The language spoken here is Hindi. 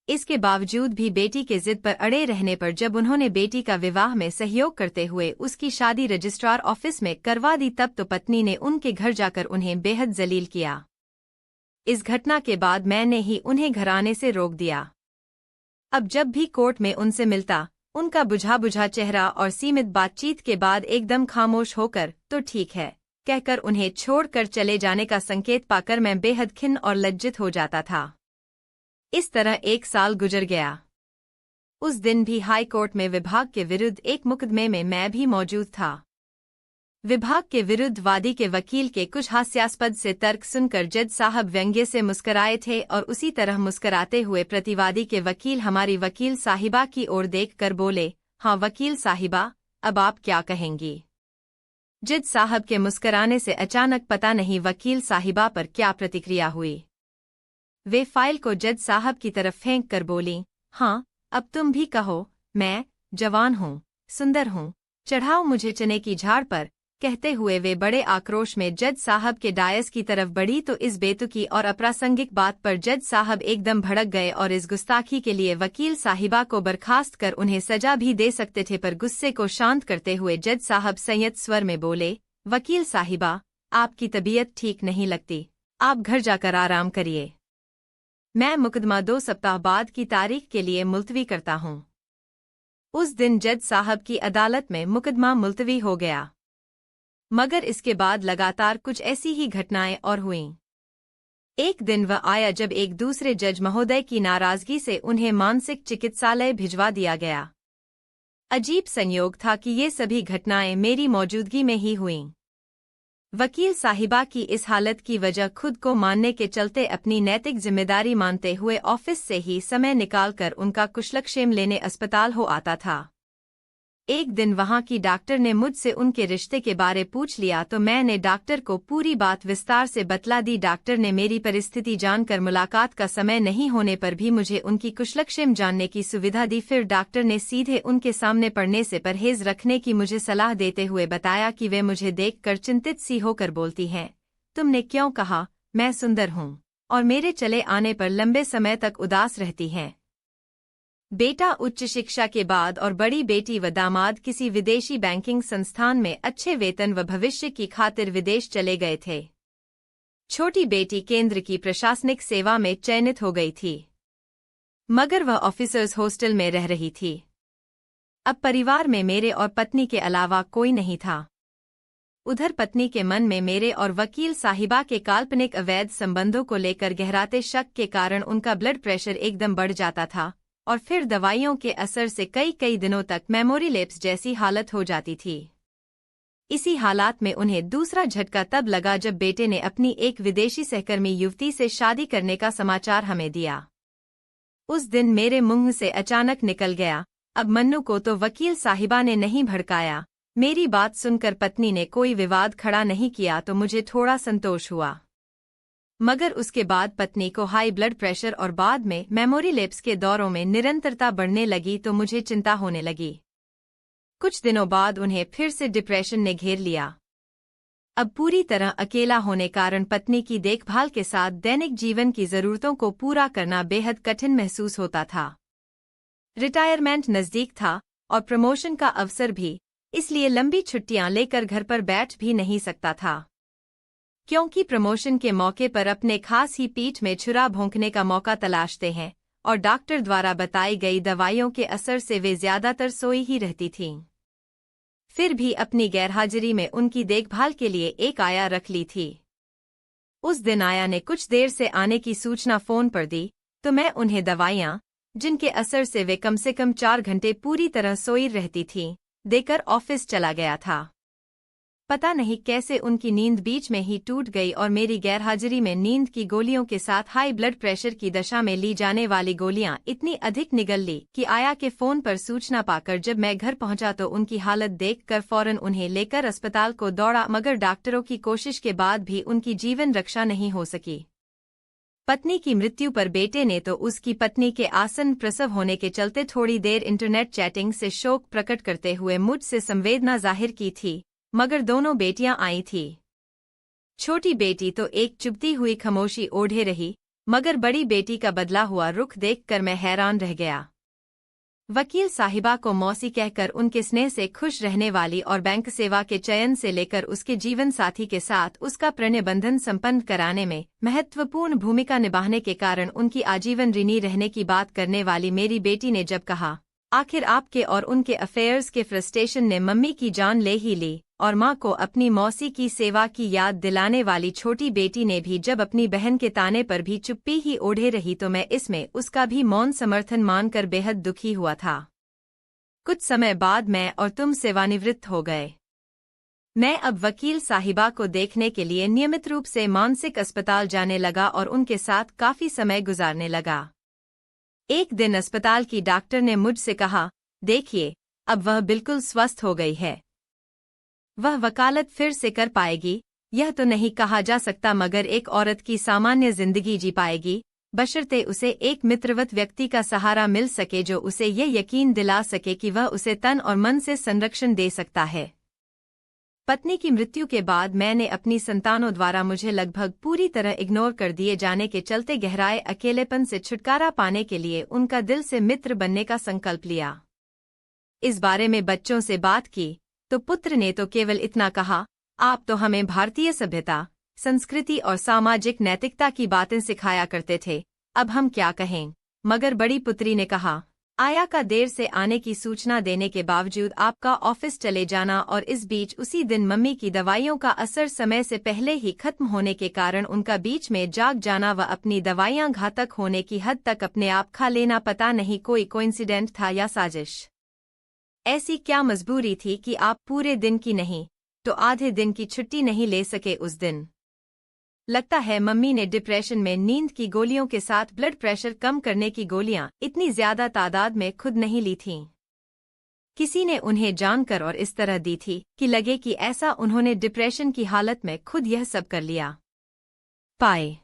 इसके बावजूद भी बेटी के जिद पर अड़े रहने पर जब उन्होंने बेटी का विवाह में सहयोग करते हुए उसकी शादी रजिस्ट्रार ऑफिस में करवा दी तब तो पत्नी ने उनके घर जाकर उन्हें बेहद जलील किया। इस घटना के बाद मैंने ही उन्हें घर आने से रोक दिया। अब जब भी कोर्ट में उनसे मिलता, उनका बुझा बुझा चेहरा और सीमित बातचीत के बाद एकदम खामोश होकर तो ठीक है कहकर उन्हें छोड़कर चले जाने का संकेत पाकर मैं बेहद खिन्न और लज्जित हो जाता था। इस तरह 1 साल गुजर गया। उस दिन भी हाई कोर्ट में विभाग के विरुद्ध एक मुकदमे में मैं भी मौजूद था। विभाग के विरुद्ध वादी के वकील के कुछ हास्यास्पद से तर्क सुनकर जज साहब व्यंग्य से मुस्कराए थे और उसी तरह मुस्कराते हुए प्रतिवादी के वकील हमारी वकील साहिबा की ओर देखकर बोले, हाँ वकील साहिबा, अब आप क्या कहेंगी? जज साहब के मुस्कराने से अचानक पता नहीं वकील साहिबा पर क्या प्रतिक्रिया हुई। वे फाइल को जज साहब की तरफ फेंक कर बोली, हाँ अब तुम भी कहो, मैं जवान हूँ, सुंदर हूँ, चढ़ाओ मुझे चने की झाड़ पर। कहते हुए वे बड़े आक्रोश में जज साहब के डायस की तरफ बढ़ी तो इस बेतुकी और अप्रासंगिक बात पर जज साहब एकदम भड़क गए और इस गुस्ताखी के लिए वकील साहिबा को बर्खास्त कर उन्हें सजा भी दे सकते थे, पर गुस्से को शांत करते हुए जज साहब संयत स्वर में बोले, वकील साहिबा, आपकी तबीयत ठीक नहीं लगती, आप घर जाकर आराम करिए। मैं मुकदमा 2 सप्ताह बाद की तारीख के लिए मुलतवी करता हूँ। उस दिन जज साहब की अदालत में मुकदमा मुलतवी हो गया, मगर इसके बाद लगातार कुछ ऐसी ही घटनाएं और हुईं। एक दिन वह आया जब एक दूसरे जज महोदय की नाराजगी से उन्हें मानसिक चिकित्सालय भिजवा दिया गया। अजीब संयोग था कि ये सभी घटनाएं मेरी मौजूदगी में ही हुईं। वकील साहिबा की इस हालत की वजह खुद को मानने के चलते अपनी नैतिक जिम्मेदारी मानते हुए ऑफिस से ही समय निकालकर उनका कुशलक्षेम लेने अस्पताल हो आता था। एक दिन वहां की डॉक्टर ने मुझसे उनके रिश्ते के बारे पूछ लिया तो मैंने डॉक्टर को पूरी बात विस्तार से बतला दी। डॉक्टर ने मेरी परिस्थिति जानकर मुलाकात का समय नहीं होने पर भी मुझे उनकी कुशलक्षेम जानने की सुविधा दी। फिर डॉक्टर ने सीधे उनके सामने पड़ने से परहेज रखने की मुझे सलाह देते हुए बताया कि वे मुझे देखकर चिंतित सी होकर बोलती हैं, तुमने क्यों कहा मैं सुंदर हूँ और मेरे चले आने पर लंबे समय तक उदास रहती हैं? बेटा उच्च शिक्षा के बाद और बड़ी बेटी व दामाद किसी विदेशी बैंकिंग संस्थान में अच्छे वेतन व भविष्य की खातिर विदेश चले गए थे। छोटी बेटी केंद्र की प्रशासनिक सेवा में चयनित हो गई थी, मगर वह ऑफिसर्स हॉस्टल में रह रही थी। अब परिवार में मेरे और पत्नी के अलावा कोई नहीं था। उधर पत्नी के मन में मेरे और वकील साहिबा के काल्पनिक अवैध संबंधों को लेकर गहराते शक के कारण उनका ब्लड प्रेशर एकदम बढ़ जाता था और फिर दवाइयों के असर से कई दिनों तक मेमोरी लैप्स जैसी हालत हो जाती थी। इसी हालात में उन्हें दूसरा झटका तब लगा जब बेटे ने अपनी एक विदेशी सहकर्मी युवती से शादी करने का समाचार हमें दिया। उस दिन मेरे मुंह से अचानक निकल गया, अब मन्नू को तो वकील साहिबा ने नहीं भड़काया। मेरी बात सुनकर पत्नी ने कोई विवाद खड़ा नहीं किया तो मुझे थोड़ा संतोष हुआ, मगर उसके बाद पत्नी को हाई ब्लड प्रेशर और बाद में मेमोरी लैप्स के दौरों में निरंतरता बढ़ने लगी तो मुझे चिंता होने लगी। कुछ दिनों बाद उन्हें फिर से डिप्रेशन ने घेर लिया। अब पूरी तरह अकेला होने कारण पत्नी की देखभाल के साथ दैनिक जीवन की जरूरतों को पूरा करना बेहद कठिन महसूस होता था। रिटायरमेंट नजदीक था और प्रमोशन का अवसर भी, इसलिए लंबी छुट्टियां लेकर घर पर बैठ भी नहीं सकता था, क्योंकि प्रमोशन के मौके पर अपने खास ही पीठ में छुरा भोंकने का मौका तलाशते हैं और डॉक्टर द्वारा बताई गई दवाइयों के असर से वे ज्यादातर सोई ही रहती थीं। फिर भी अपनी गैरहाजिरी में उनकी देखभाल के लिए एक आया रख ली थी। उस दिन आया ने कुछ देर से आने की सूचना फोन पर दी तो मैं उन्हें दवाइयां, जिनके असर से वे कम से कम 4 घंटे पूरी तरह सोई रहती थीं, देकर ऑफिस चला गया था। पता नहीं कैसे उनकी नींद बीच में ही टूट गई और मेरी गैरहाजिरी में नींद की गोलियों के साथ हाई ब्लड प्रेशर की दशा में ली जाने वाली गोलियां इतनी अधिक निगल ली कि आया के फोन पर सूचना पाकर जब मैं घर पहुंचा तो उनकी हालत देखकर फौरन उन्हें लेकर अस्पताल को दौड़ा, मगर डॉक्टरों की कोशिश के बाद भी उनकी जीवन रक्षा नहीं हो सकी। पत्नी की मृत्यु पर बेटे ने तो उसकी पत्नी के आसन प्रसव होने के चलते थोड़ी देर इंटरनेट चैटिंग से शोक प्रकट करते हुए मुझसे संवेदना जाहिर की थी, मगर दोनों बेटियां आई थी। छोटी बेटी तो एक चुभती हुई खामोशी ओढ़े रही, मगर बड़ी बेटी का बदला हुआ रुख देखकर मैं हैरान रह गया। वकील साहिबा को मौसी कहकर उनके स्नेह से खुश रहने वाली और बैंक सेवा के चयन से लेकर उसके जीवन साथी के साथ उसका प्रणय बंधन संपन्न कराने में महत्वपूर्ण भूमिका निभाने के कारण उनकी आजीवन ऋणी रहने की बात करने वाली मेरी बेटी ने जब कहा, आखिर आपके और उनके अफेयर्स के फ्रस्ट्रेशन ने मम्मी की जान ले ही ली, और माँ को अपनी मौसी की सेवा की याद दिलाने वाली छोटी बेटी ने भी जब अपनी बहन के ताने पर भी चुप्पी ही ओढ़े रही, तो मैं इसमें उसका भी मौन समर्थन मानकर बेहद दुखी हुआ था। कुछ समय बाद मैं और तुम सेवानिवृत्त हो गए। मैं अब वकील साहिबा को देखने के लिए नियमित रूप से मानसिक अस्पताल जाने लगा और उनके साथ काफी समय गुजारने लगा। एक दिन अस्पताल की डॉक्टर ने मुझसे कहा, देखिए, अब वह बिल्कुल स्वस्थ हो गई है। वह वकालत फिर से कर पाएगी, यह तो नहीं कहा जा सकता, मगर एक औरत की सामान्य जिंदगी जी पाएगी, बशर्ते उसे एक मित्रवत व्यक्ति का सहारा मिल सके जो उसे ये यकीन दिला सके कि वह उसे तन और मन से संरक्षण दे सकता है। पत्नी की मृत्यु के बाद मैंने अपनी संतानों द्वारा मुझे लगभग पूरी तरह इग्नोर कर दिए जाने के चलते गहराए अकेलेपन से छुटकारा पाने के लिए उनका दिल से मित्र बनने का संकल्प लिया। इस बारे में बच्चों से बात की तो पुत्र ने तो केवल इतना कहा, आप तो हमें भारतीय सभ्यता, संस्कृति और सामाजिक नैतिकता की बातें सिखाया करते थे, अब हम क्या कहें। मगर बड़ी पुत्री ने कहा, आया का देर से आने की सूचना देने के बावजूद आपका ऑफिस चले जाना और इस बीच उसी दिन मम्मी की दवाइयों का असर समय से पहले ही खत्म होने के कारण उनका बीच में जाग जाना व अपनी दवाइयां घातक होने की हद तक अपने आप खा लेना, पता नहीं कोई कोइंसिडेंट था या साजिश। ऐसी क्या मजबूरी थी कि आप पूरे दिन की नहीं तो आधे दिन की छुट्टी नहीं ले सके उस दिन। लगता है मम्मी ने डिप्रेशन में नींद की गोलियों के साथ ब्लड प्रेशर कम करने की गोलियां इतनी ज्यादा तादाद में खुद नहीं ली थीं। किसी ने उन्हें जानकर और इस तरह दी थी कि लगे कि ऐसा उन्होंने डिप्रेशन की हालत में खुद यह सब कर लिया। पाए